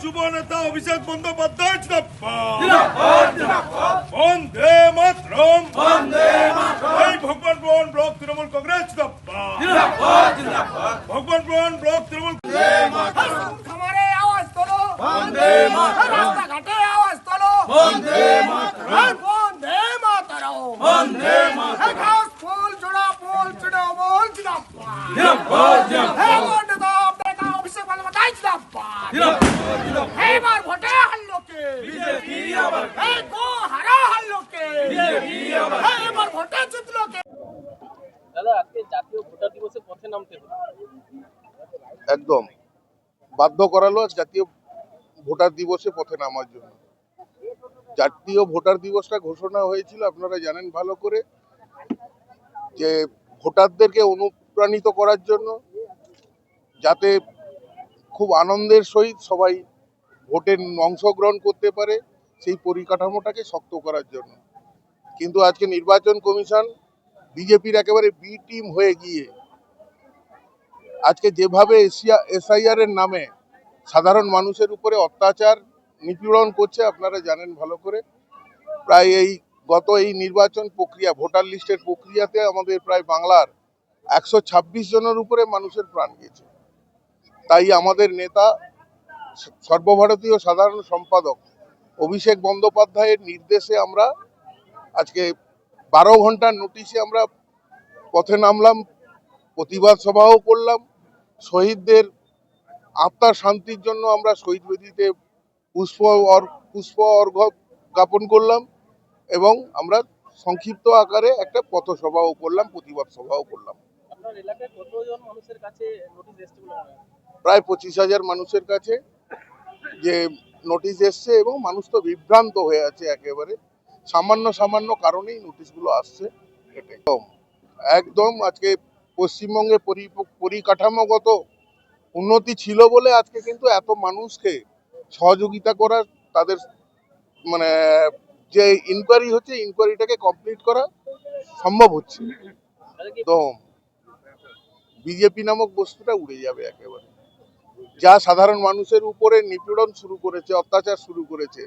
যুব নেতা অভিষেক বন্দ্যোপাধ্যায় বন্দে মাতরম, Bhagabanpur block Trinamool Congress Bhagabanpur block Trinamool খামারে আওয়াজ তোলো, রাস্তাঘাটে আওয়াজ তোলো, বন্দে মাতরম, ঘাস ফুল জোড়া ফুল তৃণমূল অভিষেক বন্দ্যোপাধ্যায় এবার ভোটে হারলো কে? গো হারা হারলো কে? এবার ভোটে জিতলো কে? দাদা, আজকে জাতীয় ভোটার দিবসে পথে নামতে হলো। একদম বাধ্য করালো জাতীয় ভোটার দিবসে পথে নামার জন্য। জাতীয় ভোটার দিবসটা ঘোষণা হয়েছিল আপনারা জানেন ভালো করে, যে ভোটারদেরকে অনুপ্রাণিত করার জন্য, যাতে খুব আনন্দের সহিত সবাই ভোটে অংশগ্রহণ করতে পারে, সেই পরিকাঠামোটাকে শক্ত করার জন্য। কিন্তু আজকে নির্বাচন কমিশন বিজেপির একেবারে বি টিম হয়ে গিয়ে আজকে যেভাবে এসআইআর এর নামে সাধারণ মানুষের উপরে অত্যাচার নিপীড়ন করছে আপনারা জানেন ভালো করে। প্রায় এই নির্বাচন প্রক্রিয়া, ভোটার লিস্টের প্রক্রিয়াতে আমাদের প্রায় বাংলার 126 জনের উপরে মানুষের প্রাণ গেছে। তাই আমাদের নেতা, সর্বভারতীয় সাধারণ সম্পাদক অভিষেক বন্দ্যোপাধ্যায়ের নির্দেশে আমরা আজকে 12 ঘন্টার নোটিশে আমরা পথে নামলাম, প্রতিবাদ সভাও করলাম। শহীদদের আত্মার শান্তির জন্য আমরা শহীদ বেদিতে পুষ্প অর্ঘ্য জ্ঞাপন করলাম এবং আমরা সংক্ষিপ্ত আকারে একটা পথসভাও করলাম, প্রতিবাদ সভাও করলাম। আপনার এলাকায় কতজন মানুষের কাছে নোটিশ এসেছে বলে মনে হয়? প্রায় 25,000 মানুষের কাছে যে নোটিশ এসছে, এবং মানুষ তো বিভ্রান্ত হয়ে আছে একেবারে। সামান্য কারণেই নোটিশগুলো আসছে। একদম আজকে পশ্চিমবঙ্গে পরিকাঠামোগত উন্নতি ছিল বলে আজকে কিন্তু এত মানুষকে সহযোগিতা করা, তাদের মানে যে ইনকোয়ারি হচ্ছে, ইনকোয়ারিটাকে কমপ্লিট করা সম্ভব হচ্ছে। তো বিজেপি নামক বস্তুটা উড়ে যাবে একেবারে। যা সাধারণ মানুষের উপরে নিপীড়ন শুরু করেছে, অত্যাচার শুরু করেছে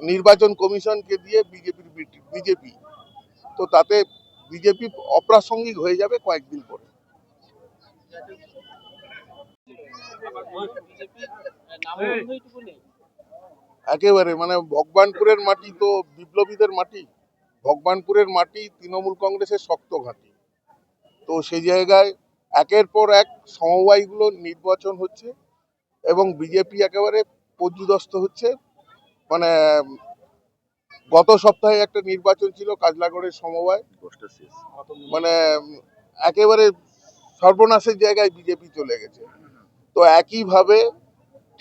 নির্বাচন কমিশনকে দিয়ে বিজেপি, তো তাতে বিজেপি অপ্রাসঙ্গিক হয়ে যাবে কয়েকদিন পরে। একেবারে মানে ভগবানপুরের মাটি তো বিপ্লবীদের মাটি, ভগবানপুরের মাটি তৃণমূল কংগ্রেসের শক্ত ঘাঁটি। তো সেই জায়গায় একের পর এক সমবায়গুলো নির্বাচন হচ্ছে এবং বিজেপি একেবারে পর্যুদস্ত হচ্ছে। মানে গত সপ্তাহে একটা নির্বাচন ছিল কাজলাগড়ের সমবায়, মানে একেবারে সর্বনাশের জায়গায় বিজেপি চলে গেছে। তো একইভাবে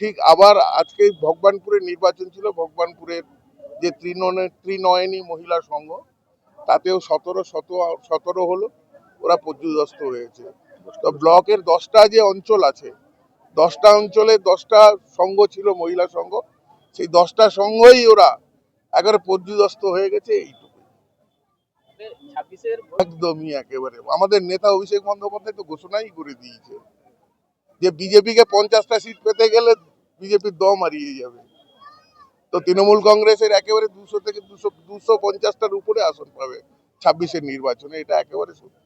ঠিক আবার আজকে ভগবানপুরের নির্বাচন ছিল, ভগবানপুরের যে ত্রিনয়নী মহিলা সংঘ, তাতেও 17 হলো, ওরা পর্যুদস্ত হয়েছে। তো ব্লকের 10টা যে অঞ্চল আছে, 10টা অঞ্চলে 10টা সংঘ ছিল, মহিলা সংঘ, সেই 10টা সংঘই ওরা একেবারে পর্যুদস্ত হয়ে গেছে। এইটুকু একদমই একেবারে আমাদের নেতা অভিষেক বন্দ্যোপাধ্যায় তো ঘোষণাই করে দিয়েছে যে বিজেপিকে 50টা সিট পেতে গেলে বিজেপির দম হারিয়ে যাবে। তো তৃণমূল কংগ্রেসের একেবারে 200 থেকে 250টার উপরে আসন পাবে 26-এর নির্বাচনে, এটা একেবারে সত্যি।